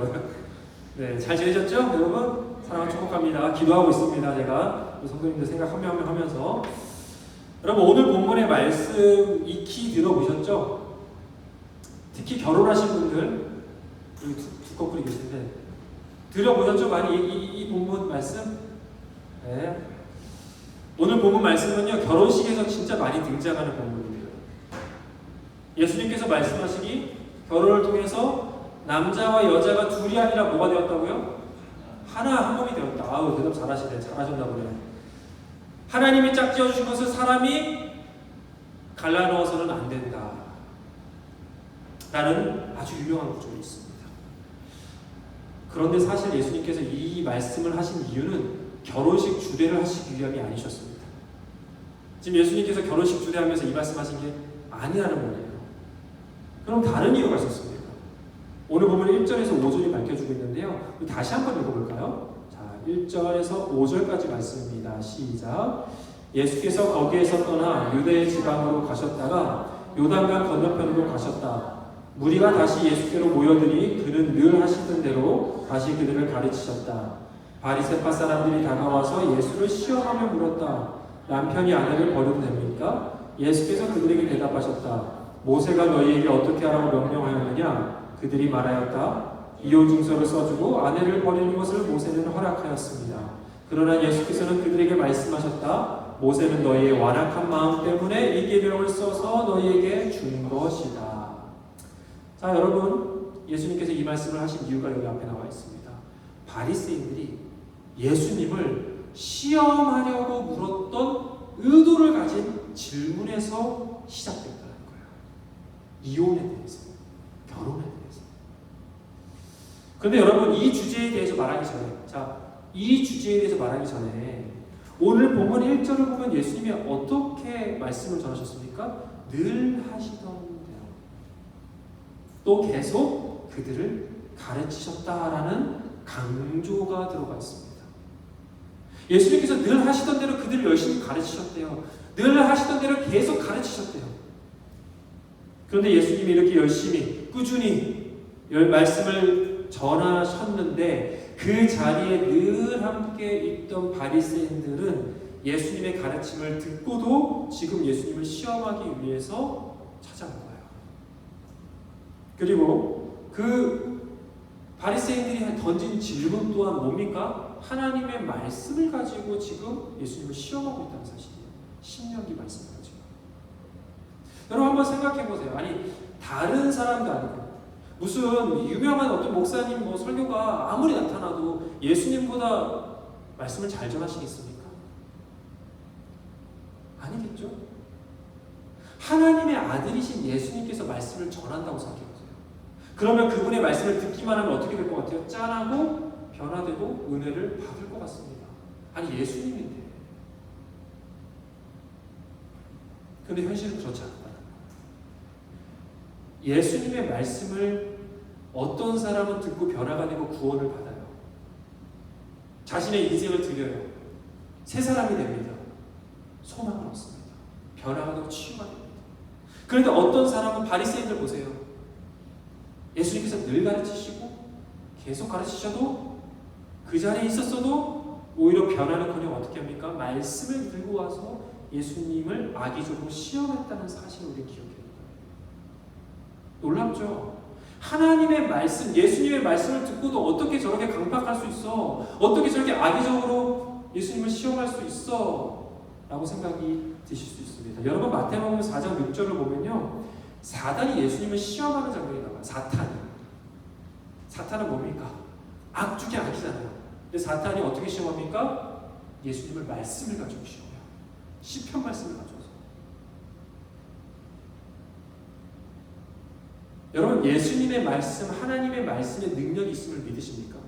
하더라고요. 네, 잘 지내셨죠? 여러분? 사랑을 축복합니다. 기도하고 있습니다. 제가 성도님들 생각 한 명 한 명 하면서. 여러분, 오늘 본문의 말씀 익히 들어보셨죠? 특히 결혼하신 분들, 여기 두 커플이 계신데, 들어보셨죠? 많이 이 본문 말씀? 네. 오늘 본문 말씀은요, 결혼식에서 진짜 많이 등장하는 본문입니다. 예수님께서 말씀하시기, 결혼을 통해서 남자와 여자가 둘이 아니라 뭐가 되었다고요? 하나, 한 몸이 되었다. 아우, 대답 잘하시네. 잘하셨나 보네. 하나님이 짝지어 주신 것을 사람이 갈라넣어서는 안 된다. 라는 아주 유명한 구절이 있습니다. 그런데 사실 예수님께서 이 말씀을 하신 이유는 결혼식 주례를 하시기 위함이 아니셨습니다. 지금 예수님께서 결혼식 주례하면서 이 말씀하신 게 아니라는 거예요. 그럼 다른 이유가 있었습니다. 오늘 보면 1절에서 5절이 밝혀주고 있는데요. 다시 한번 읽어볼까요? 자, 1절에서 5절까지 말씀입니다. 시작. 예수께서 거기에서 떠나 유대 지방으로 가셨다가 요단강 건너편으로 가셨다. 무리가 다시 예수께로 모여드니 그는 늘 하시던 대로 다시 그들을 가르치셨다. 바리새파 사람들이 다가와서 예수를 시험하며 물었다. 남편이 아내를 버려도 됩니까? 예수께서 그들에게 대답하셨다. 모세가 너희에게 어떻게 하라고 명령하였느냐? 그들이 말하였다. 이혼증서를 써주고 아내를 버리는 것을 모세는 허락하였습니다. 그러나 예수께서는 그들에게 말씀하셨다. 모세는 너희의 완악한 마음 때문에 이 계명을 써서 너희에게 준 것이다. 자, 여러분, 예수님께서 이 말씀을 하신 이유가 여기 앞에 나와 있습니다. 바리새인들이 예수님을 시험하려고 물었던 의도를 가진 질문에서 시작됐다는 거예요. 이혼에 대해서, 결혼에 대해서. 그런데 여러분, 이 주제에 대해서 말하기 전에 오늘 본문 1절을 보면 예수님이 어떻게 말씀을 전하셨습니까? 늘 하시던 대로 또 계속 그들을 가르치셨다라는 강조가 들어가 있습니다. 예수님께서 늘 하시던 대로 그들을 열심히 가르치셨대요. 늘 하시던 대로 계속 가르치셨대요. 그런데 예수님이 이렇게 열심히 꾸준히 말씀을 전하셨는데 그 자리에 늘 함께 있던 바리새인들은 예수님의 가르침을 듣고도 지금 예수님을 시험하기 위해서 찾아온 거예요. 그리고 그 바리새인들이 던진 질문 또한 뭡니까? 하나님의 말씀을 가지고 지금 예수님을 시험하고 있다는 사실이에요. 신명기 말씀을 가지고. 여러분 한번 생각해 보세요. 아니 다른 사람도 아니고 무슨 유명한 어떤 목사님 설교가 아무리 나타나도 예수님보다 말씀을 잘 전하시겠습니까? 아니겠죠? 하나님의 아들이신 예수님께서 말씀을 전한다고 생각해 보세요. 그러면 그분의 말씀을 듣기만 하면 어떻게 될 것 같아요? 짠하고 변화되고 은혜를 받을 것 같습니다. 아니 예수님인데. 그런데 현실은 그렇지 않다. 예수님의 말씀을 어떤 사람은 듣고 변화가 되고 구원을 받아요. 자신의 인생을 드려요. 새 사람이 됩니다. 소망을 얻습니다. 변화가 되고 치유가 됩니다. 그런데 어떤 사람은 바리새인들 보세요. 예수님께서 늘 가르치시고 계속 가르치셔도 그 자리에 있었어도 오히려 변화는커녕 어떻게 합니까? 말씀을 들고 와서 예수님을 악의적으로 시험했다는 사실을 우리는 기억해야 돼요. 놀랍죠? 하나님의 말씀, 예수님의 말씀을 듣고도 어떻게 저렇게 강박할 수 있어? 어떻게 저렇게 악의적으로 예수님을 시험할 수 있어? 라고 생각이 드실 수 있습니다. 여러분 마태복음 4장 6절을 보면요. 사단이 예수님을 시험하는 장면이 나와요. 사탄은 뭡니까? 악 중에 악이잖아요. 근데 사탄이 어떻게 시험합니까? 예수님을 말씀을 가지고 시험해요. 시편 말씀을 가져서. 여러분 예수님의 말씀, 하나님의 말씀에 능력이 있음을 믿으십니까?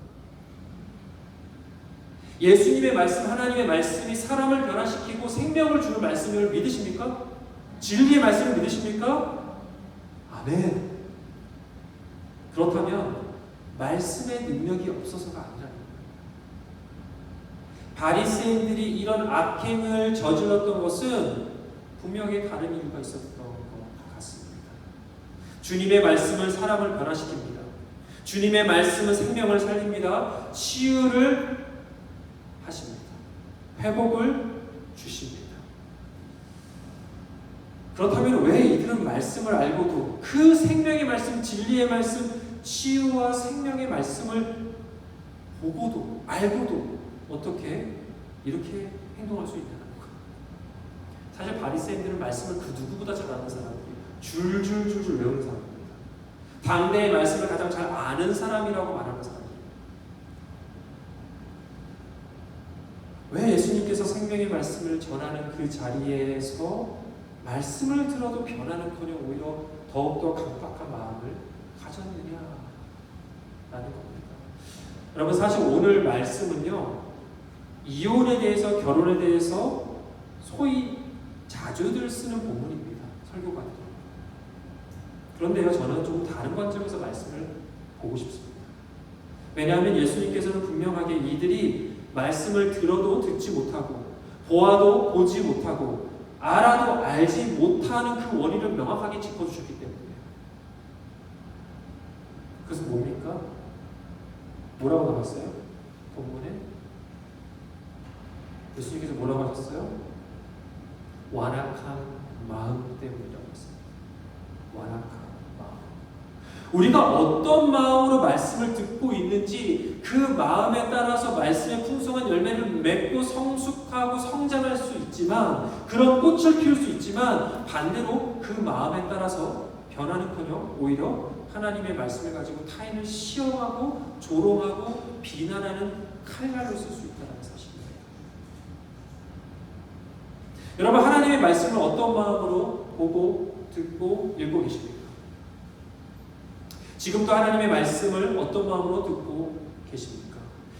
예수님의 말씀, 하나님의 말씀이 사람을 변화시키고 생명을 주는 말씀을 믿으십니까? 진리의 말씀을 믿으십니까? 아멘. 그렇다면 말씀의 능력이 없어서가 아니라는 거예요. 바리새인들이 이런 악행을 저질렀던 것은 분명히 다른 이유가 있었던 것 같습니다. 주님의 말씀은 사람을 변화시킵니다. 주님의 말씀은 생명을 살립니다. 치유를 하십니다. 회복을 주십니다. 그렇다면 왜 이들은 말씀을 알고도 그 생명의 말씀, 진리의 말씀, 치유와 생명의 말씀을 보고도 알고도 어떻게 이렇게 행동할 수 있냐는 것. 사실 바리새인들은 말씀을 그 누구보다 잘하는 사람이에요. 줄줄줄줄 외우는 사람입니다. 당대의 말씀을 가장 잘 아는 사람이라고 말하는 사람이에요. 왜 예수님께서 생명의 말씀을 전하는 그 자리에서 말씀을 들어도 변하는커녕 오히려 더욱더 강박한 마음을 가졌느냐라는 겁니다. 여러분, 사실 오늘 말씀은요, 이혼에 대해서, 결혼에 대해서 소위 자주들 쓰는 본문입니다. 설교가. 그런데요, 저는 좀 다른 관점에서 말씀을 보고 싶습니다. 왜냐하면 예수님께서는 분명하게 이들이 말씀을 들어도 듣지 못하고 보아도 보지 못하고 알아도 알지 못하는 그 원인을 명확하게 짚어주셨기 때문이에요. 그래서 뭡니까? 뭐라고 나왔어요? 본문에? 예수님께서 뭐라고 하셨어요? 완악한 마음 때문이라고 했어요. 완악한 마음. 우리가 어떤 마음으로 말씀을 듣고 있는지 그 마음에 따라서 말씀의 풍성한 열매를 맺고 성숙하고 성장할 수 있지만, 그런 꽃을 피울 수 있지만, 반대로 그 마음에 따라서 변하는커녕 오히려 하나님의 말씀을 가지고 타인을 시험하고 조롱하고 비난하는 칼날로 쓸 수 있다는 사실입니다. 여러분, 하나님의 말씀을 어떤 마음으로 보고 듣고 읽고 계십니까? 지금도 하나님의 말씀을 어떤 마음으로 듣고 계십니까?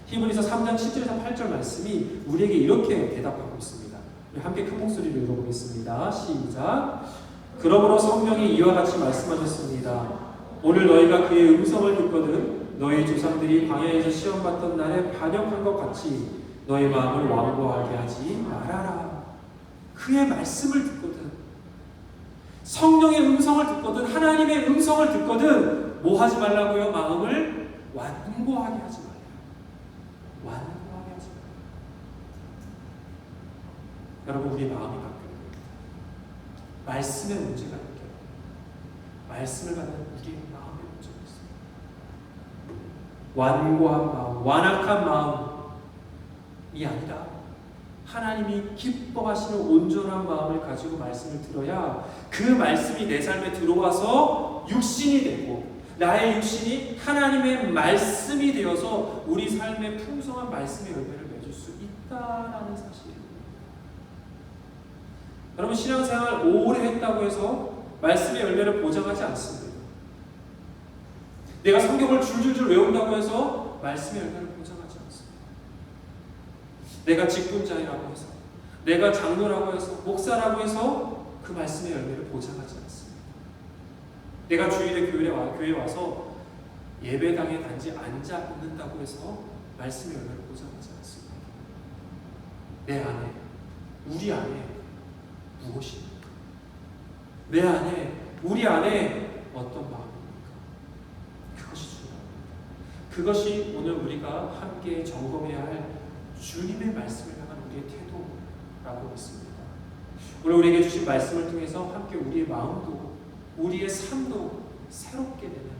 히브리서 3장 7절에서 8절 말씀이 우리에게 이렇게 대답하고 있습니다. 우리 함께 큰 목소리로 읽어보겠습니다. 시작. 그러므로 성령이 이와 같이 말씀하셨습니다. 오늘 너희가 그의 음성을 듣거든 너희 조상들이 광야에서 시험받던 날에 반역한 것 같이 너희 마음을 완고하게 하지 말아라. 그의 말씀을 듣거든, 성령의 음성을 듣거든, 하나님의 음성을 듣거든 뭐 하지 말라고요? 마음을 완고하게 하지 말아요. 완고하게 하지 말아요. 여러분, 우리 마음이 바뀌어요. 말씀의 문제가 바뀌어요. 말씀을 받는 우리의 마음의 문제가 있어요. 완고한 마음, 완악한 마음이 아니라 하나님이 기뻐하시는 온전한 마음을 가지고 말씀을 들어야 그 말씀이 내 삶에 들어와서 육신이 되고 나의 육신이 하나님의 말씀이 되어서 우리 삶에 풍성한 말씀의 열매를 맺을 수 있다라는 사실입니다. 여러분, 신앙생활 오래 했다고 해서 말씀의 열매를 보장하지 않습니다. 내가 성경을 줄줄줄 외운다고 해서 말씀의 열매를 보장하지 않습니다. 내가 직분자라고 해서, 내가 장로라고 해서, 목사라고 해서 그 말씀의 열매를 보장하지 않습니다. 내가 주일에 교회에 와서 예배당에 단지 앉아 있는다고 해서 말씀의 열매를 보장하지 않습니다. 내 안에, 우리 안에 무엇입니까? 내 안에, 우리 안에 어떤 마음입니까? 그것이 중요합니다. 그것이 오늘 우리가 함께 점검해야 할 주님의 말씀을 향한 우리의 태도라고 믿습니다. 오늘 우리에게 주신 말씀을 통해서 함께 우리의 마음도 우리의 삶도 새롭게 되는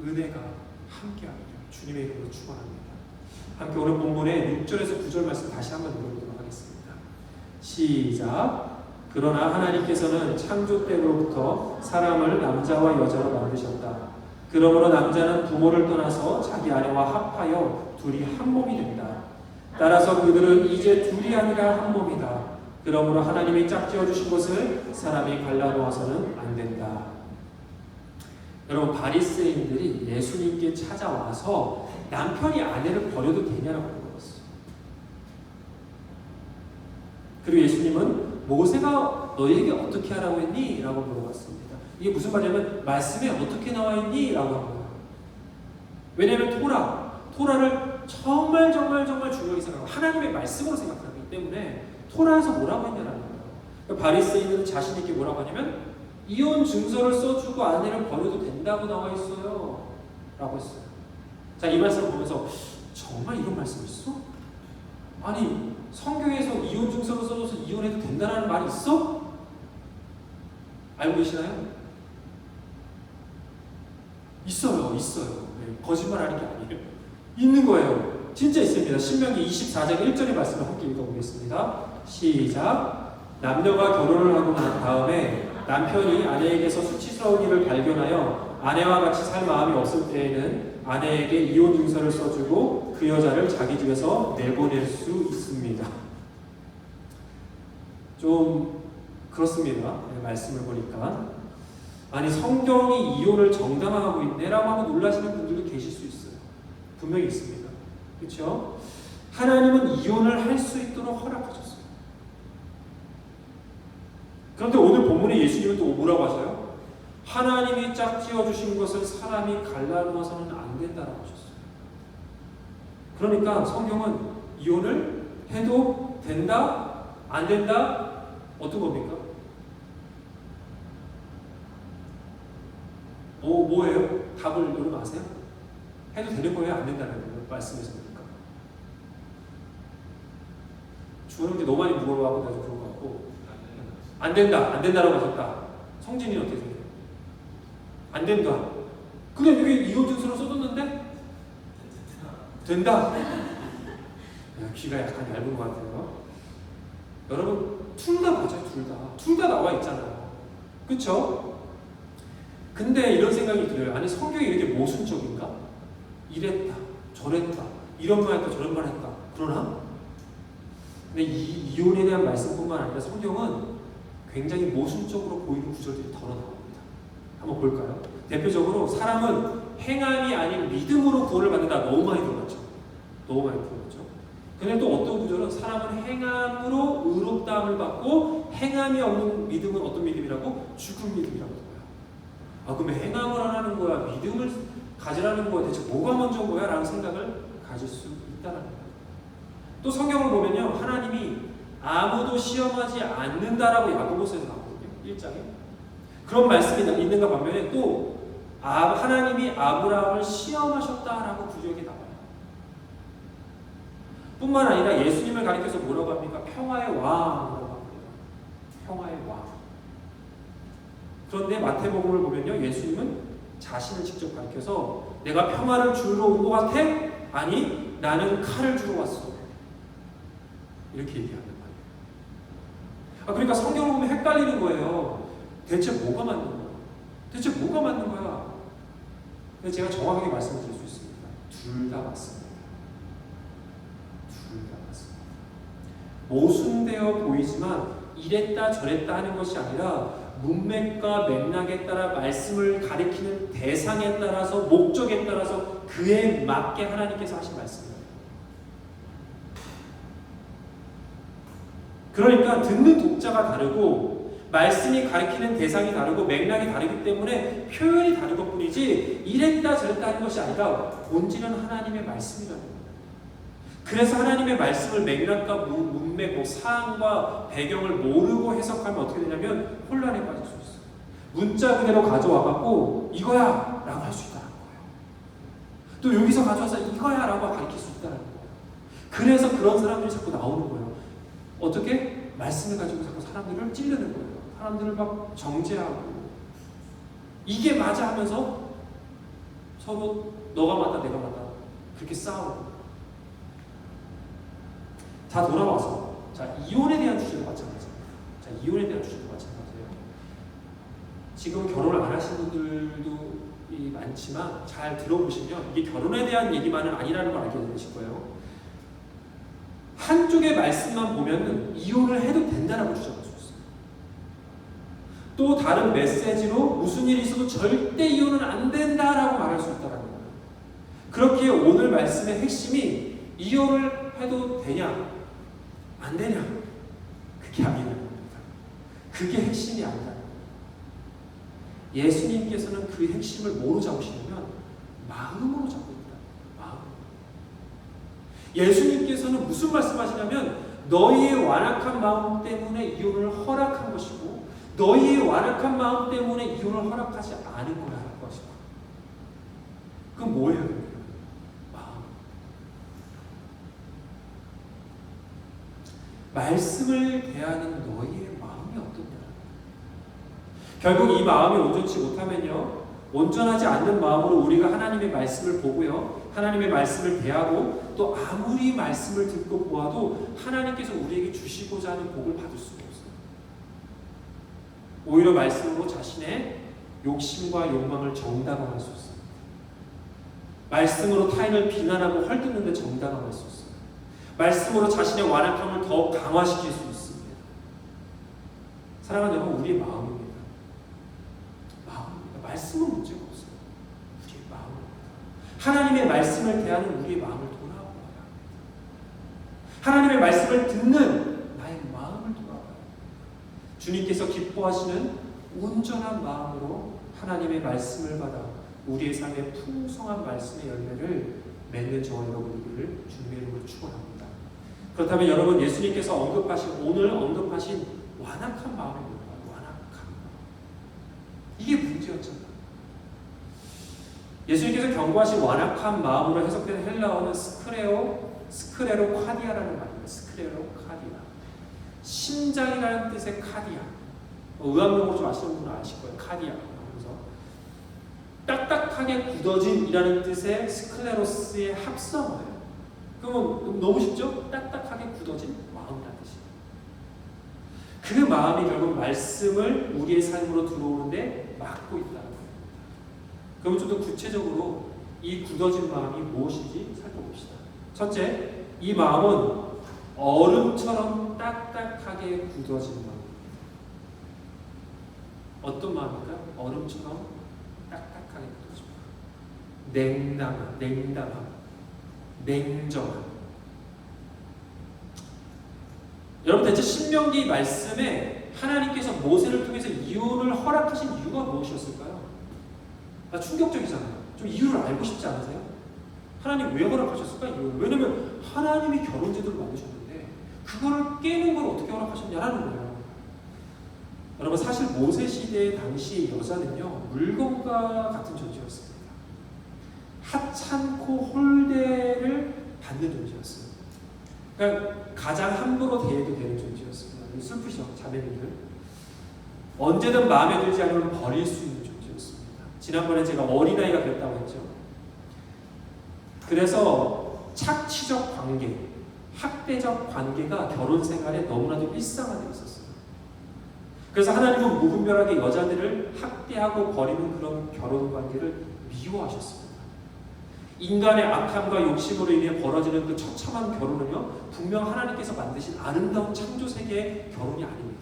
은혜가 함께하기를 주님의 이름으로 축원합니다. 함께 오늘 본문의 6절에서 9절 말씀 다시 한번 읽어보도록 하겠습니다. 시작. 그러나 하나님께서는 창조 때로부터 사람을 남자와 여자로 만드셨다. 그러므로 남자는 부모를 떠나서 자기 아내와 합하여 둘이 한 몸이 된다. 따라서 그들은 이제 둘이 아니라 한 몸이다. 그러므로 하나님이 짝지어 주신 것을 사람이 갈라놓아서는 안 된다. 여러분, 바리새인들이 예수님께 찾아와서 남편이 아내를 버려도 되냐라고 물어봤어요. 그리고 예수님은 모세가 너희에게 어떻게 하라고 했니? 라고 물어봤습니다. 이게 무슨 말이냐면 말씀에 어떻게 나와 있니? 라고 합니다. 왜냐하면 토라를 정말 중요하게 생각하고 하나님의 말씀으로 생각하기 때문에 토라에서 뭐라고 했냐라는 거예요. 바리새인은 자신 있게 뭐라고 하냐면 이혼 증서를 써주고 아내를 버려도 된다고 나와 있어요 라고 했어요. 자, 이 말씀을 보면서 정말 이런 말씀이 있어? 아니, 성경에서 이혼 증서를 써줘서 이혼해도 된다는 말이 있어? 알고 계시나요? 있어요. 네, 거짓말 하는 게 아니에요. 있는 거예요. 진짜 있습니다. 신명기 24장 1절의 말씀을 함께 읽어보겠습니다. 시작. 남녀가 결혼을 하고 난 다음에 남편이 아내에게서 수치스러운 일을 발견하여 아내와 같이 살 마음이 없을 때에는 아내에게 이혼 증서를 써주고 그 여자를 자기 집에서 내보낼 수 있습니다. 좀 그렇습니다. 네, 말씀을 보니까 아니 성경이 이혼을 정당화하고 있네라고 하고 놀라시는 분들도 계실 수 있어요. 분명히 있습니다. 그렇죠? 하나님은 이혼을 할 수 있도록 허락하셨어요. 그런데 오늘 본문에 예수님은 또 뭐라고 하셔요? 하나님이 짝지어 주신 것을 사람이 갈라놓아서는 안 된다라고 하셨어요. 그러니까 성경은 이혼을 해도 된다? 안 된다? 어떤 겁니까? 뭐예요? 답을 여러분 아세요? 해도 되는 거예요? 안 된다는 거예요? 말씀에서 보니까. 주원은 이제 너무 많이 물어보고 내가 좀 그런 거 같고 안 된다라고 하셨다. 성진이는 어떻게 생각해요? 안 된다. 그래 여기 이혼 증서를 써줬는데 된다. 귀가 약간 얇은 것 같아요. 여러분 둘 다 맞아요. 둘 다 나와 있잖아요. 그렇죠? 근데 이런 생각이 들어요. 아니 성경이 이렇게 모순적인가? 이랬다, 저랬다, 이런 말 했다, 저런 말 했다. 그러나 근데 이 이혼에 대한 말씀뿐만 아니라 성경은 굉장히 모순적으로 보이는 구절들이 더 나옵니다. 한번 볼까요? 대표적으로 사람은 행함이 아닌 믿음으로 구원을 받는다. 너무 많이 들어봤죠. 근데 또 어떤 구절은 사람은 행함으로 의롭다함을 받고 행함이 없는 믿음은 어떤 믿음이라고? 죽은 믿음이라고 해요. 그러면 행함을 안 하는 거야, 믿음을 가지라는 거야, 대체 뭐가 먼저인 거야? 라는 생각을 가질 수 있다는 거예요. 또 성경을 보면요, 하나님이 아무도 시험하지 않는다라고 야고보서에서 나오거든요. 1장에. 그런 말씀이 있는가 반면에 또 하나님이 아브라함을 시험하셨다라고 구절이 나와요. 뿐만 아니라 예수님을 가리켜서 뭐라고 합니까? 평화의 왕이라고 합니다. 평화의 왕. 그런데 마태복음을 보면요, 예수님은 자신을 직접 가리켜서 내가 평화를 주러 온 것 같아? 아니, 나는 칼을 주러 왔어. 이렇게 얘기하는 거예요. 그러니까 성경을 보면 헷갈리는 거예요. 대체 뭐가 맞는 거야? 근데 제가 정확하게 말씀을 드릴 수 있습니다. 둘 다 맞습니다. 모순되어 보이지만 이랬다 저랬다 하는 것이 아니라 문맥과 맥락에 따라 말씀을 가리키는 대상에 따라서 목적에 따라서 그에 맞게 하나님께서 하신 말씀이에요. 그러니까 듣는 독자가 다르고 말씀이 가리키는 대상이 다르고 맥락이 다르기 때문에 표현이 다른 것뿐이지 이랬다 저랬다 하는 것이 아니라 본질은 하나님의 말씀이라는 거예요. 그래서 하나님의 말씀을 맥락과 문맥, 사항과 배경을 모르고 해석하면 어떻게 되냐면 혼란에 빠질 수 있어요. 문자 그대로 가져와갖고 이거야! 라고 할 수 있다는 거예요. 또 여기서 가져와서 이거야! 라고 가르칠 수 있다는 거예요. 그래서 그런 사람들이 자꾸 나오는 거예요. 어떻게? 말씀을 가지고 자꾸 사람들을 찌르는 거예요. 사람들을 막 정죄하고 이게 맞아 하면서 서로 너가 맞다 내가 맞다 그렇게 싸우고. 자, 돌아와서 이혼에 대한 주제도 마찬가지예요. 지금 결혼을 안 하신 분들도 많지만 잘 들어보시면 이게 결혼에 대한 얘기만은 아니라는 걸 알게 되실 거예요. 한쪽의 말씀만 보면은 이혼을 해도 된다라고 주장할 수 있어요. 또 다른 메시지로 무슨 일이 있어도 절대 이혼은 안 된다라고 말할 수 있다는 거예요. 그렇기에 오늘 말씀의 핵심이 이혼을 해도 되냐 안 되냐 그게 아니라는 겁니다. 그게 핵심이 아니라는 거예요. 예수님께서는 그 핵심을 뭐로 잡으시냐면 마음으로 잡고 있다. 마음. 예수님께서는 무슨 말씀하시냐면 너희의 완악한 마음 때문에 이혼을 허락한 것이고 너희의 완악한 마음 때문에 이혼을 허락하지 않은 거라는 것이고 그건 뭐예요? 말씀을 대하는 너희의 마음이 어떠냐. 결국 이 마음이 온전치 못하면요, 온전하지 않는 마음으로 우리가 하나님의 말씀을 보고요, 하나님의 말씀을 대하고 또 아무리 말씀을 듣고 보아도 하나님께서 우리에게 주시고자 하는 복을 받을 수가 없어요. 오히려 말씀으로 자신의 욕심과 욕망을 정당화할 수 있어요. 말씀으로 타인을 비난하고 헐뜯는 데 정당화할 수 있어요. 말씀으로 자신의 완악함을 더 강화시킬 수 있습니다. 사랑하는 여러분, 우리의 마음입니다. 마음입니다. 말씀은 문제가 없어요. 우리의 마음입니다. 하나님의 말씀을 대하는 우리의 마음을 돌아보아야 합니다. 하나님의 말씀을 듣는 나의 마음을 돌아봐야 합니다. 주님께서 기뻐하시는 온전한 마음으로 하나님의 말씀을 받아 우리의 삶에 풍성한 말씀의 열매를 맺는 저와 여러분들을 주님의 이름으로 축원합니다. 그렇다면 여러분, 예수님께서 오늘 언급하신 완악한 마음이 뭘까요? 완악한 마음. 이게 문제였잖아요. 예수님께서 경고하신 완악한 마음으로 해석된 헬라어는 스크레로 카디아라는 말입니다. 스크레로 카디아. 심장이라는 뜻의 카디아. 의학용어로 좀 아시는 분은 아실 거예요. 카디아. 딱딱하게 굳어진이라는 뜻의 스클레로스의 합성어예요. 그러면 너무 쉽죠? 딱딱하게 굳어진 마음이라는 뜻이에요. 그 마음이 결국 말씀을 우리의 삶으로 들어오는데 막고 있다는 거예요. 그럼 좀 더 구체적으로 이 굳어진 마음이 무엇인지 살펴봅시다. 첫째, 이 마음은 얼음처럼 딱딱하게 굳어진 마음입니다. 어떤 마음일까요? 얼음처럼 딱딱하게 굳어집니다. 냉담함, 냉정함. 여러분, 대체 신명기 말씀에 하나님께서 모세를 통해서 이혼을 허락하신 이유가 무엇이었을까요? 충격적이잖아요. 좀 이유를 알고 싶지 않으세요? 하나님 왜 허락하셨을까? 이유를. 왜냐면 하나님이 결혼제도를 만드셨는데 그거를 깨는 걸 어떻게 허락하셨냐라는 거예요. 여러분, 사실 모세 시대 당시 여자는요, 물건과 같은 존재였습니다. 하찮고 홀대를 받는 존재였어요. 그러니까 가장 함부로 대해도 되는 존재였습니다. 슬프시죠, 자매님들? 언제든 마음에 들지 않으면 버릴 수 있는 존재였습니다. 지난번에 제가 어린아이가 됐다고 했죠. 그래서 착취적 관계, 학대적 관계가 결혼 생활에 너무나도 일상화되어 있었어요. 그래서 하나님은 무분별하게 여자들을 학대하고 버리는 그런 결혼 관계를 미워하셨습니다. 인간의 악함과 욕심으로 인해 벌어지는 그 처참한 결혼은요, 분명 하나님께서 만드신 아름다운 창조 세계의 결혼이 아닙니다.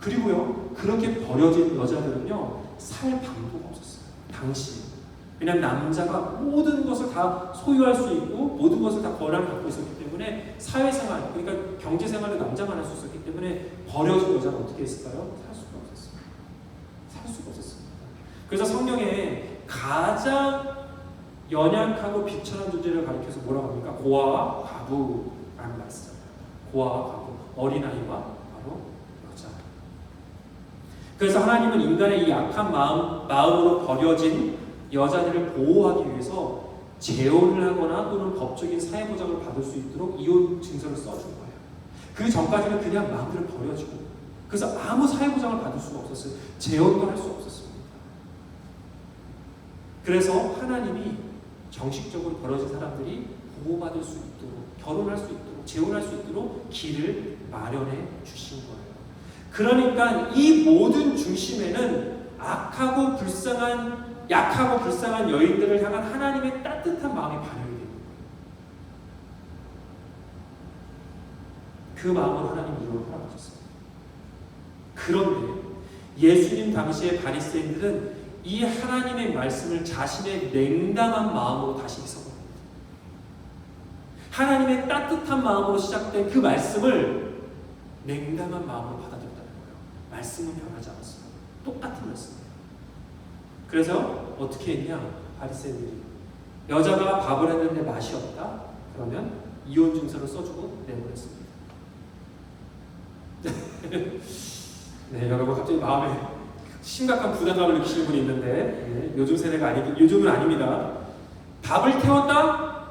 그리고요, 그렇게 버려진 여자들은요, 살 방도가 없었어요. 당시. 왜냐하면 남자가 모든 것을 다 소유할 수 있고 모든 것을 다 권한을 갖고 있었기 때문에 사회생활, 그러니까 경제생활을 남자만 할 수 있었기 때문에 버려진 여자는 어떻게 했을까요? 살 수가 없었어요. 살 수가 없었습니다. 그래서 성경에 가장 연약하고 비천한 존재를 가리켜서 뭐라고 합니까? 고아와 과부라는 말 쓰잖아요. 고아와 과부, 어린아이와 바로 여자. 그래서 하나님은 인간의 이 약한 마음으로 버려진 여자들을 보호하기 위해서 재혼을 하거나 또는 법적인 사회보장을 받을 수 있도록 이혼 증서를 써준 거예요. 그 전까지는 그냥 마음대로 버려지고, 그래서 아무 사회보장을 받을 수가 없었어요. 재혼도 할 수 없었습니다. 그래서 하나님이 정식적으로 버려진 사람들이 보호받을 수 있도록, 결혼할 수 있도록, 재혼할 수 있도록 길을 마련해 주신 거예요. 그러니까 이 모든 중심에는 약하고 불쌍한 여인들을 향한 하나님의 따뜻한 마음이 반영이 되는 거예요. 그 마음으로 하나님 이혼을 허락하셨습니다. 그런데 예수님 당시의 바리새인들은 이 하나님의 말씀을 자신의 냉담한 마음으로 다시 해석합니다. 하나님의 따뜻한 마음으로 시작된 그 말씀을 냉담한 마음으로 받아들였다는 거예요. 말씀은 변하지 않았어요. 똑같은 말씀이에요. 그래서 어떻게 했냐? 바리새인들이 여자가 밥을 했는데 맛이 없다? 그러면 이혼 증서를 써주고 내보냈습니다. 네, 여러분 갑자기 마음에 심각한 부담감을 느끼시는 분이 있는데, 요즘 세대가 요즘은 아닙니다. 밥을 태웠다?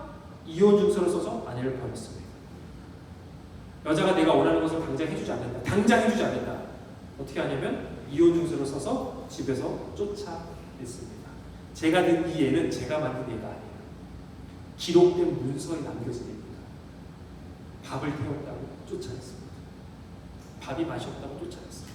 이혼 증서를 써서 아내를 버렸습니다. 여자가 내가 원하는 것을 당장 해주지 않는다. 당장 해주지 않는다. 어떻게 하냐면 이혼 증서를 써서 집에서 쫓아냈습니다. 제가 든 이 애는 제가 만든 애가 아니에요. 기록된 문서에 남겨진 애입니다. 밥을 태웠다고 쫓아냈습니다. 밥이 맛이 없다고 쫓아냈습니다.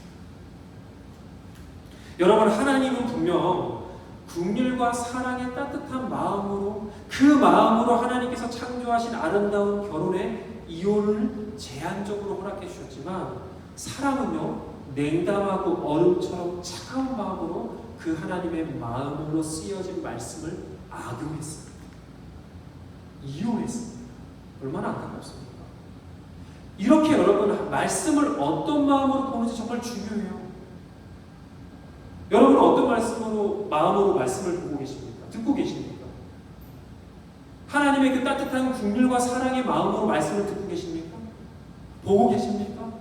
여러분, 하나님은 분명 긍휼과 사랑의 따뜻한 마음으로, 그 마음으로 하나님께서 창조하신 아름다운 결혼에 이혼을 제한적으로 허락해 주셨지만, 사랑은요 냉담하고 얼음처럼 차가운 마음으로 그 하나님의 마음으로 쓰여진 말씀을 악용했습니다. 이용했습니다. 얼마나 안타깝습니까? 이렇게 여러분, 말씀을 어떤 마음으로 보는지 정말 중요해요. 여러분은 어떤 마음으로 말씀을 보고 계십니까? 듣고 계십니까? 하나님의 그 따뜻한 긍휼과 사랑의 마음으로 말씀을 듣고 계십니까? 보고 계십니까?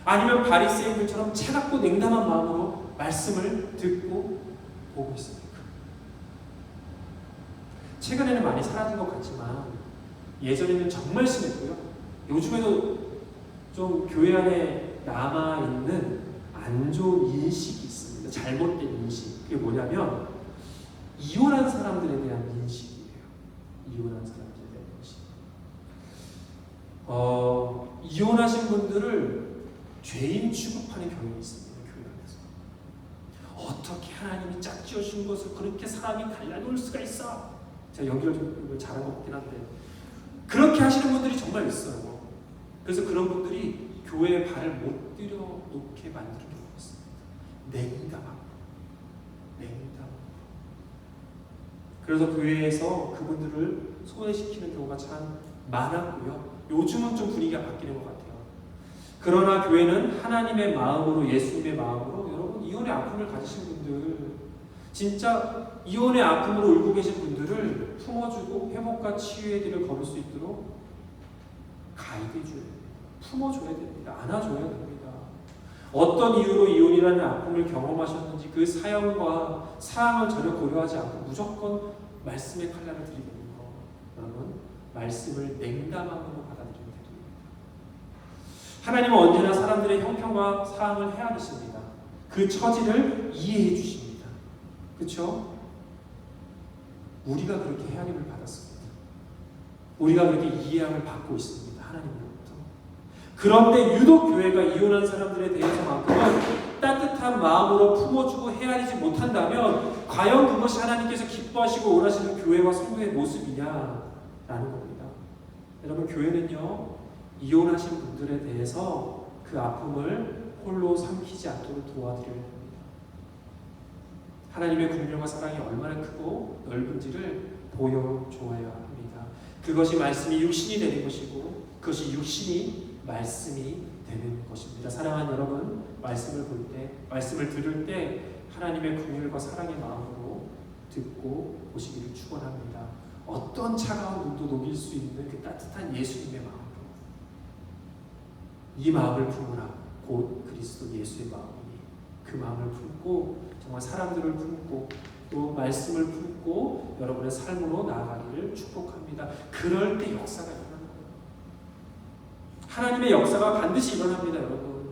아니면 바리새인들처럼 차갑고 냉담한 마음으로 말씀을 듣고 보고 있습니까? 최근에는 많이 사라진 것 같지만 예전에는 정말 심했고요. 요즘에도 좀 교회 안에 남아있는 안 좋은 인식이 있습니다. 잘못된 인식. 그게 뭐냐면 이혼한 사람들에 대한 인식이에요. 이혼한 사람들에 대한 인식. 이혼하신 분들을 죄인 취급하는 경향이 있습니다. 교회 안에서. 어떻게 하나님이 짝지어준 것을 그렇게 사람이 갈라놓을 수가 있어? 제가 연기를 좀 잘한 것 같긴 한데 그렇게 하시는 분들이 정말 있어요. 그래서 그런 분들이 교회에 발을 못 들여놓게 만드는 경우가 있습니다. 냉담함. 그래서 교회에서 그분들을 소외시키는 경우가 참 많았고요. 요즘은 좀 분위기가 바뀌는 것 같아요. 그러나 교회는 하나님의 마음으로, 예수님의 마음으로, 여러분 이혼의 아픔을 가지신 분들, 진짜 이혼의 아픔으로 울고 계신 분들을 품어주고 회복과 치유의 길을 걸을 수 있도록 가이드해줘야 됩니다. 품어줘야 됩니다. 안아줘야 됩니다. 어떤 이유로 이혼이라는 아픔을 경험하셨는지 그 사연과 사항을 전혀 고려하지 않고 무조건 말씀의 칼날을 들이대는 거, 여러분 말씀을 냉담함으로 받아들이면 됩니다. 하나님은 언제나 사람들의 형편과 사항을 헤아리십니다. 그 처지를 이해해 주십니다. 그렇죠? 우리가 그렇게 헤아림을 받았습니다. 우리가 그렇게 이해함을 받고 있습니다. 하나님으로부터. 그런데 유독 교회가 이혼한 사람들에 대해서만큼은 따뜻한 마음으로 품어주고 헤아리지 못한다면 과연 그것이 하나님께서 기뻐하시고 원하시는 교회와 성도의 모습이냐라는 겁니다. 여러분, 교회는요 이혼하신 분들에 대해서 그 아픔을 홀로 삼키지 않도록 도와드려야 합니다. 하나님의 긍휼과 사랑이 얼마나 크고 넓은지를 보여줘야 합니다. 그것이 말씀이 육신이 되는 것이고 그것이 육신이 말씀이 되는 것입니다. 사랑하는 여러분, 말씀을 볼 때, 말씀을 들을 때 하나님의 긍휼과 사랑의 마음으로 듣고 보시기를 축원합니다. 어떤 차가운 눈도 녹일 수 있는 그 따뜻한 예수님의 마음으로, 이 마음을 품으라. 곧 그리스도 예수의 마음이니 그 마음을 품고 정말 사람들을 품고 또 말씀을 품고 여러분의 삶으로 나아가기를 축복합니다. 그럴 때 역사가 일어나는 거예요. 하나님의 역사가 반드시 일어납니다. 여러분,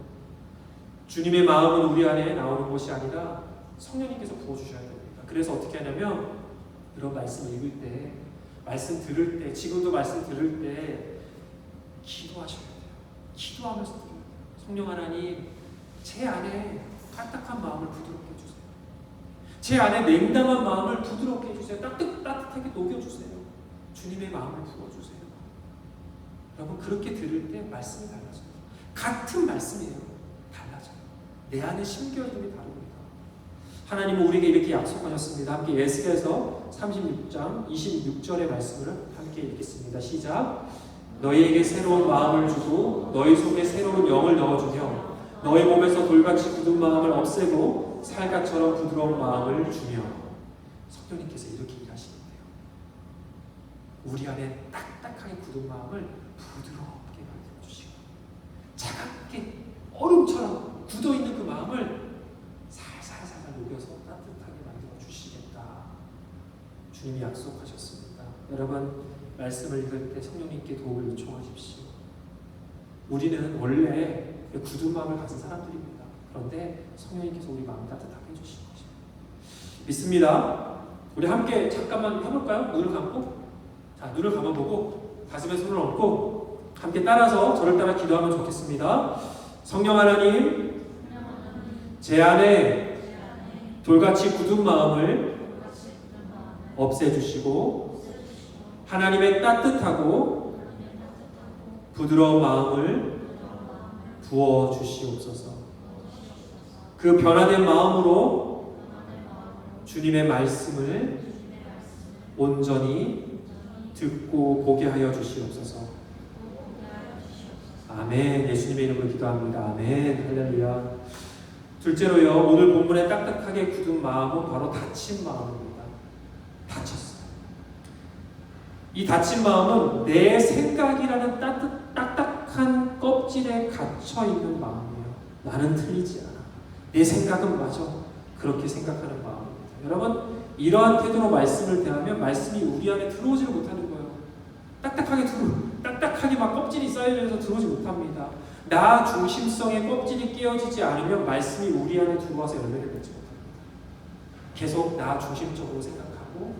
주님의 마음은 우리 안에 나오는 것이 아니라 성령님께서 부어주셔야 됩니다. 그래서 어떻게 하냐면 이런 말씀 읽을 때, 말씀 들을 때, 지금도 말씀 들을 때 기도하셔야 돼요. 기도하면서 들어야 돼요. 성령 하나님, 제 안에 딱딱한 마음을 부드럽게 해주세요. 제 안에 냉담한 마음을 부드럽게 해주세요. 따뜻하게 녹여주세요. 주님의 마음을 부어주세요. 여러분, 그렇게 들을 때 말씀이 달라져요. 같은 말씀이에요. 달라져요. 내 안에 심겨짐이 다릅니다. 하나님은 우리에게 이렇게 약속하셨습니다. 함께 에스겔서 36장 26절의 말씀을 함께 읽겠습니다. 시작. 너희에게 새로운 마음을 주고 너희 속에 새로운 영을 넣어주며 너희 몸에서 돌같이 굳은 마음을 없애고 살갗처럼 부드러운 마음을 주며. 성령님께서 이렇게 일하시는데요. 우리 안에 딱딱하게 굳은 마음을 부드럽게 만들어주시고 차갑게 얼음처럼 굳어있는 그 마음을 살살살살 녹여서 따뜻하게 만들어주시겠다. 주님이 약속하셨습니다. 여러분, 말씀을 읽을 때 성령님께 도움을 요청하십시오. 우리는 원래 굳은 마음을 가진 사람들입니다. 그런데 성령님께서 우리 마음을 따뜻하게 해주신 것입니다. 믿습니다. 우리 함께 잠깐만 해볼까요? 눈을 감고, 자, 눈을 감아보고 가슴에 손을 얹고 함께 따라서 저를 따라 기도하면 좋겠습니다. 성령 하나님, 제 안에 돌같이 굳은 마음을 없애주시고 하나님의 따뜻하고 부드러운 마음을 부어주시옵소서. 그 변화된 마음으로 주님의 말씀을 온전히 듣고 보게 하여 주시옵소서. 아멘. 예수님의 이름으로 기도합니다. 아멘. 할렐루야. 둘째로요, 오늘 본문에 딱딱하게 굳은 마음은 바로 다친 마음입니다. 다쳤어요. 이 다친 마음은 내 생각이라는 딱딱한 껍질에 갇혀있는 마음이에요. 나는 틀리지 않아. 내 생각은 맞아. 그렇게 생각하는 마음입니다. 여러분, 이러한 태도로 말씀을 대하면 말씀이 우리 안에 들어오지를 못하는 거예요. 딱딱하게 막 껍질이 쌓여져서 들어오지 못합니다. 나 중심성의 껍질이 깨어지지 않으면 말씀이 우리 안에 들어와서 열매를 맺지 못합니다. 계속 나 중심적으로 생각하고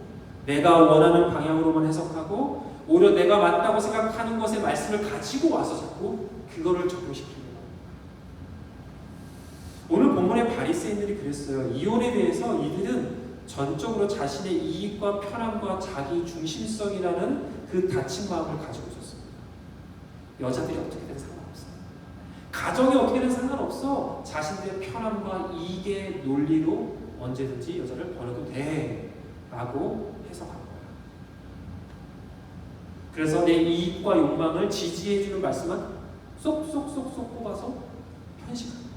내가 원하는 방향으로만 해석하고 오히려 내가 맞다고 생각하는 것의 말씀을 가지고 와서 자꾸 그거를 적용시키는 거예요. 오늘 본문의 바리새인들이 그랬어요. 이혼에 대해서 이들은 전적으로 자신의 이익과 편함과 자기 중심성이라는 그 다친 마음을 가지고 있었습니다. 여자들이 어떻게 된 상관없어요. 가정이 어떻게 된 상관없어. 자신들의 편함과 이익의 논리로 언제든지 여자를 버려도 돼 라고 해석한 거예요. 그래서 내 이익과 욕망을 지지해주는 말씀은 쏙쏙쏙쏙 뽑아서 편식합니다.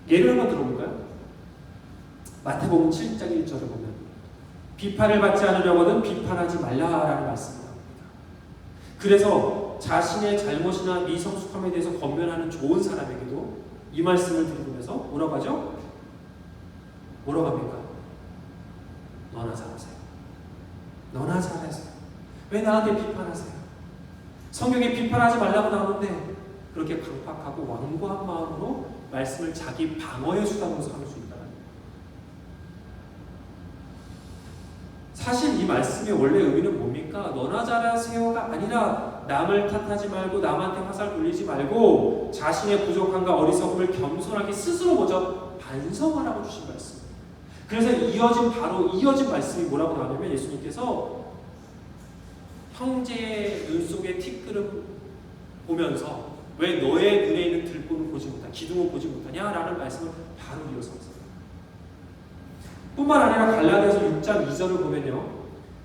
예를 한번 들어볼까요? 마태복음 7장 1절을 보면 비판을 받지 않으려거든 비판하지 말라라는 말씀이 나옵니다. 그래서 자신의 잘못이나 미성숙함에 대해서 권면하는 좋은 사람에게도 이 말씀을 들으면서 뭐라고 하죠? 뭐라고 합니까? 너나 잘하세요. 너나 잘하세요. 왜 나한테 비판하세요? 성경에 비판하지 말라고 나오는데 그렇게 강팍하고 완고한 마음으로 말씀을 자기 방어의 수단으로 삼을 수 있다는 거예요. 사실 이 말씀의 원래 의미는 뭡니까? 너나 잘하세요가 아니라 남을 탓하지 말고 남한테 화살 돌리지 말고 자신의 부족함과 어리석음을 겸손하게 스스로 먼저 반성하라고 주신 말씀. 그래서 이어진 말씀이 뭐라고 나오냐면 예수님께서 형제의 눈 속에 티끌을 보면서 왜 너의 눈에 있는 들보는 보지 못하냐, 기둥은 보지 못하냐라는 말씀을 바로 이어서 했어요. 뿐만 아니라 갈라디아서 6장 2절을 보면요,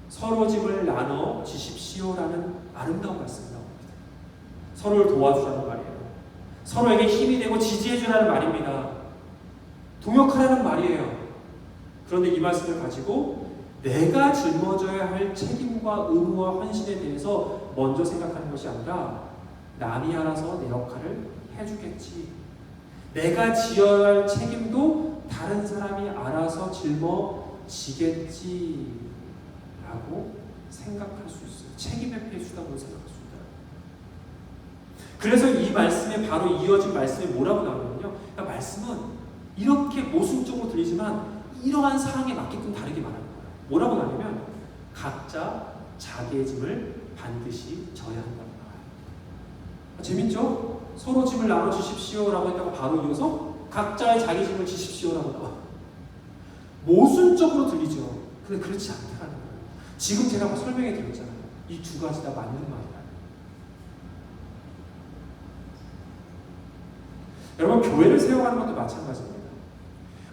서로 짐을 나눠 지십시오라는 아름다운 말씀이 나옵니다. 서로를 도와주라는 말이에요. 서로에게 힘이 되고 지지해주라는 말입니다. 동역하라는 말이에요. 그런데 이 말씀을 가지고 내가 짊어져야 할 책임과 의무와 헌신에 대해서 먼저 생각하는 것이 아니라 남이 알아서 내 역할을 해주겠지. 내가 지어야 할 책임도 다른 사람이 알아서 짊어지겠지 라고 생각할 수 있어요. 책임 회피의 수단으로 생각할 수 있다. 그래서 이 말씀에 바로 이어진 말씀이 뭐라고 나오냐면요, 그러니까 말씀은 이렇게 모순적으로 들리지만 이러한 상황에 맞게끔 다르게 말하는 거예요. 뭐라고 나오냐면 각자 자기의 짐을 반드시 져야 한다고 나와요. 재밌죠? 서로 짐을 나눠주십시오라고 했다가 바로 이어서 각자의 자기 짐을 지십시오라고 나와요. 모순적으로 들리죠. 근데 그렇지 않다는 거예요. 지금 제가 설명해 드렸잖아요. 이 두 가지 다 맞는 말이에요. 여러분, 교회를 세워가는 것도 마찬가지입니다.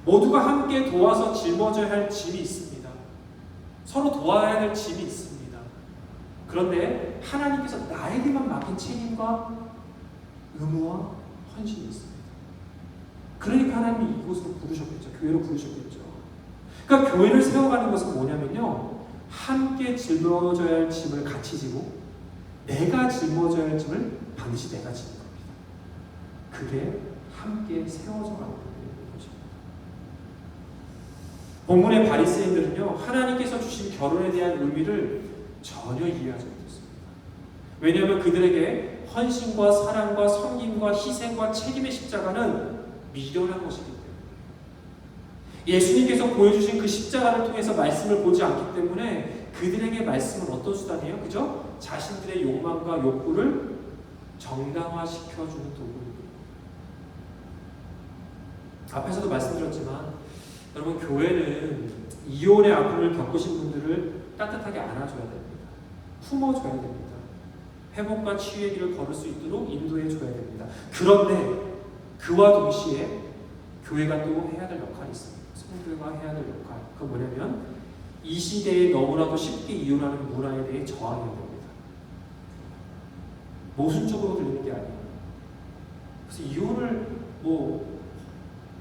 모두가 함께 도와서 짊어져야 할 짐이 있습니다. 서로 도와야 할 짐이 있습니다. 그런데 하나님께서 나에게만 맡긴 책임과 의무와 헌신이 있습니다. 그러니까 하나님이 이곳으로 부르셨겠죠. 교회로 부르셨겠죠. 그러니까 교회를 세워가는 것은 뭐냐면요, 함께 짊어져야 할 짐을 같이 지고 내가 짊어져야 할 짐을 반드시 내가 지는 겁니다. 그게 함께 세워져 가는 것입니다. 본문의 바리새인들은요, 하나님께서 주신 결혼에 대한 의미를 전혀 이해하지 못했습니다. 왜냐하면 그들에게 헌신과 사랑과 섬김과 희생과 책임의 십자가는 미련한 것이기 때문에 예수님께서 보여주신 그 십자가를 통해서 말씀을 보지 않기 때문에 그들에게 말씀은 어떤 수단이에요? 그죠? 자신들의 욕망과 욕구를 정당화시켜주는 도구입니다. 앞에서도 말씀드렸지만 여러분, 교회는 이혼의 아픔을 겪으신 분들을 따뜻하게 안아줘야 됩니다. 품어줘야 됩니다. 회복과 치유의 길을 걸을 수 있도록 인도해줘야 됩니다. 그런데 그와 동시에 교회가 또 해야 될 역할이 있습니다. 성교회가 해야 될 역할. 그건 뭐냐면 이 시대에 너무나도 쉽게 이혼하는 문화에 대해 저항해야 됩니다. 모순적으로 들리는 게 아니에요. 그래서 이혼을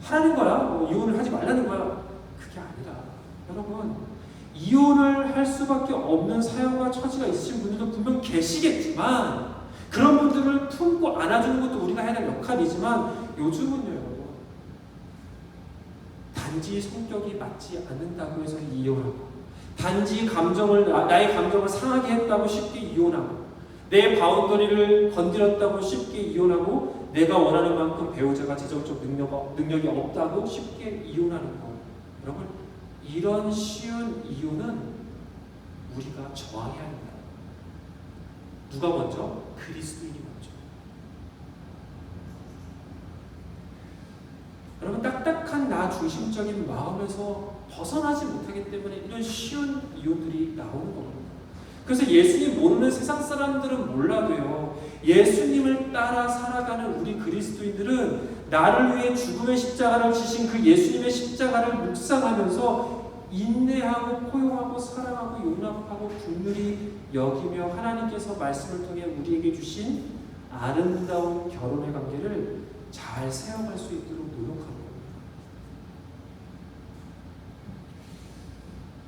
하라는 거야? 이혼을 하지 말라는 거야? 그게 아니라 여러분, 이혼을 할 수밖에 없는 사연과 처지가 있으신 분들도 분명 계시겠지만 그런 분들을 품고 안아주는 것도 우리가 해야 될 역할이지만 요즘은요, 여러분, 단지 성격이 맞지 않는다고 해서 이혼하고 단지 나의 감정을 상하게 했다고 쉽게 이혼하고 내 바운더리를 건드렸다고 쉽게 이혼하고 내가 원하는 만큼 배우자가 재정적 능력이 없다고 쉽게 이혼하는 거. 여러분, 이런 쉬운 이혼은 우리가 저항해야 합니다. 누가 먼저? 그리스도인이 먼저. 여러분, 딱딱한 나 중심적인 마음에서 벗어나지 못하기 때문에 이런 쉬운 이혼들이 나오는 겁니다. 그래서 예수님 모르는 세상 사람들은 몰라도요, 예수님을 따라 살아가는 우리 그리스도인들은 나를 위해 죽음의 십자가를 지신 그 예수님의 십자가를 묵상하면서 인내하고 포용하고 사랑하고 용납하고 긍휼히 여기며 하나님께서 말씀을 통해 우리에게 주신 아름다운 결혼의 관계를 잘 세워갈 수 있도록 노력하는 겁니다.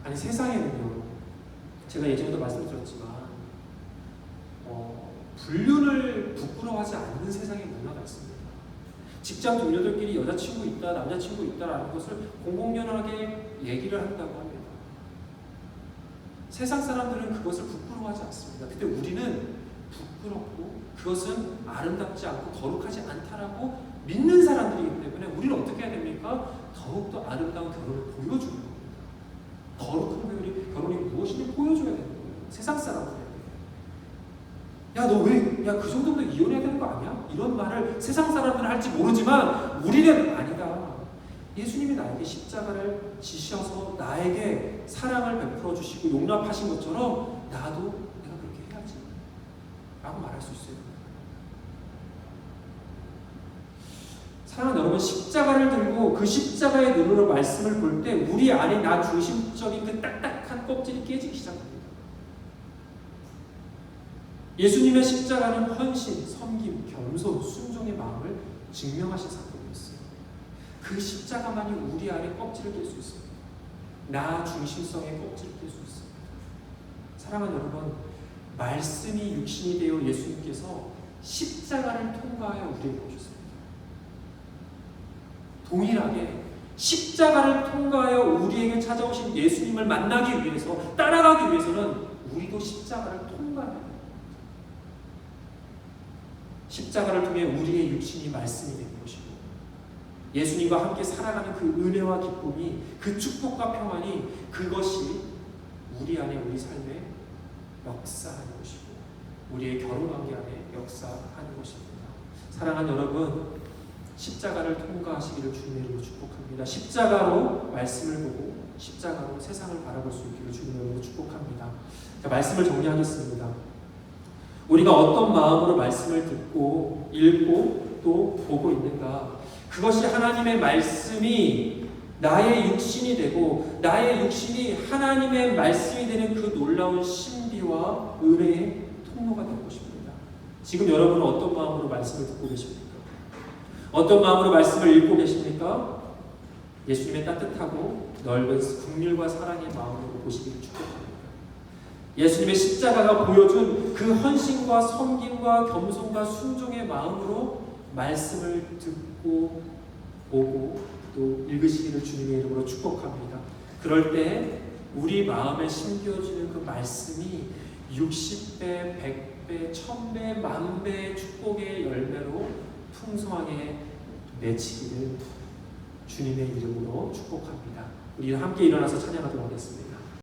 아니, 세상에는요, 제가 예전에도 말씀드렸지만 불륜을 부끄러워하지 않는 세상의 문화가 있습니다. 직장 동료들끼리 여자친구 있다, 남자친구 있다라는 것을 공공연하게 얘기를 한다고 합니다. 세상 사람들은 그것을 부끄러워하지 않습니다. 근데 우리는 부끄럽고 그것은 아름답지 않고 거룩하지 않다라고 믿는 사람들이기 때문에 우리는 어떻게 해야 됩니까? 더욱더 아름다운 결혼을 보여주는 겁니다. 거룩한 결혼이 무엇인지 보여줘야 되는 거예요. 세상 사람들에게. 야, 너 왜, 그 정도면 이혼해야 되는 거 아니야? 이런 말을 세상 사람들은 할지 모르지만 우리는 아니다. 예수님이 나에게 십자가를 지셔서 나에게 사랑을 베풀어 주시고 용납하신 것처럼 나도 내가 그렇게 해야지 라고 말할 수 있어요. 사랑하는 여러분, 십자가를 들고 그 십자가의 눈으로 말씀을 볼 때 우리 안에 나 중심적인 그 딱딱한 껍질이 깨지기 시작합니다. 예수님의 십자가는 헌신, 섬김, 겸손, 순종의 마음을 증명하신 사건이었어요. 그 십자가만이 우리 안에 껍질을 깰 수 있습니다. 나 중심성의 껍질을 깰 수 있습니다. 사랑하는 여러분, 말씀이 육신이 되어 예수님께서 십자가를 통과하여 우리에게 오셨습니다. 동일하게 십자가를 통과하여 우리에게 찾아오신 예수님을 만나기 위해서, 따라가기 위해서는 우리도 십자가를 통과해야 합니다. 십자가를 통해 우리의 육신이 말씀이 된 것이고 예수님과 함께 살아가는 그 은혜와 기쁨이, 그 축복과 평안이, 그것이 우리 안에, 우리 삶에 역사하는 것이고 우리의 결혼관계 안에 역사하는 것입니다. 사랑하는 여러분, 십자가를 통과하시기를 주님의 이름으로 축복합니다. 십자가로 말씀을 보고 십자가로 세상을 바라볼 수 있기를 주님의 이름으로 축복합니다. 자, 말씀을 정리하겠습니다. 우리가 어떤 마음으로 말씀을 듣고 읽고 또 보고 있는가? 그것이 하나님의 말씀이 나의 육신이 되고 나의 육신이 하나님의 말씀이 되는 그 놀라운 신비와 은혜의 통로가 될 것입니다. 지금 여러분은 어떤 마음으로 말씀을 듣고 계십니까? 어떤 마음으로 말씀을 읽고 계십니까? 예수님의 따뜻하고 넓은 긍휼과 사랑의 마음으로 보시기를 축복합니다. 예수님의 십자가가 보여준 그 헌신과 섬김과 겸손과 순종의 마음으로 말씀을 듣고 보고 또 읽으시기를 주님의 이름으로 축복합니다. 그럴 때 우리 마음에 심겨지는 그 말씀이 60배, 100배, 1000배, 10,000배의 축복의 열매로 풍성하게 맺히기를 주님의 이름으로 축복합니다. 우리 함께 일어나서 찬양하도록 하겠습니다.